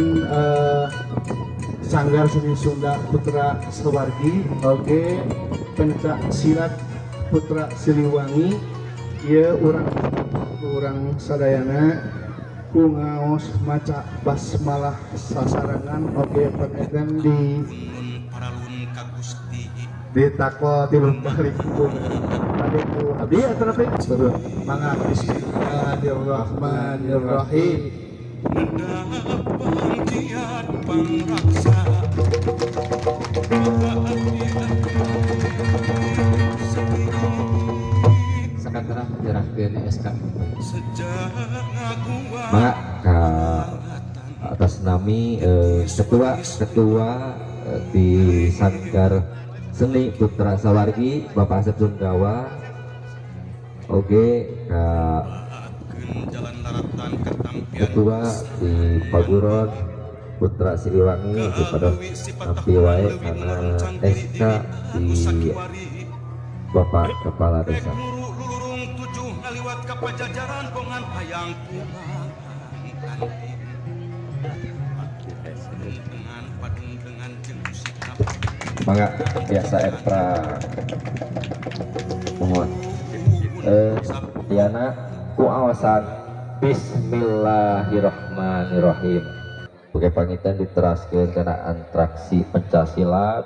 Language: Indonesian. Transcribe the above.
panitian Sanggar Seni Sunda Putra Sawargi, oke, pencak silat Putra Siliwangi, ya orang sadayana ngaos maca basmalah sasarangan, oke, penelitian di tako tilung balik pun adikku abdi atau nanti mangga bismillahirrahmanirrahim. Sakantara menyerahkan SK maka atas nami ketua di Sanggar Seni Putra Sawargi Bapak Asep Sundawa, oke, ketua di Paguron Putra Siliwangi kepada nampi wae karena SK di Bapak Kepala Desa. Mangga biasa Epra mohon Diana ku awasan Bismillahirrahmanirrahim. Oke, pangitan diteraskeun kana atraksi pencaksilat.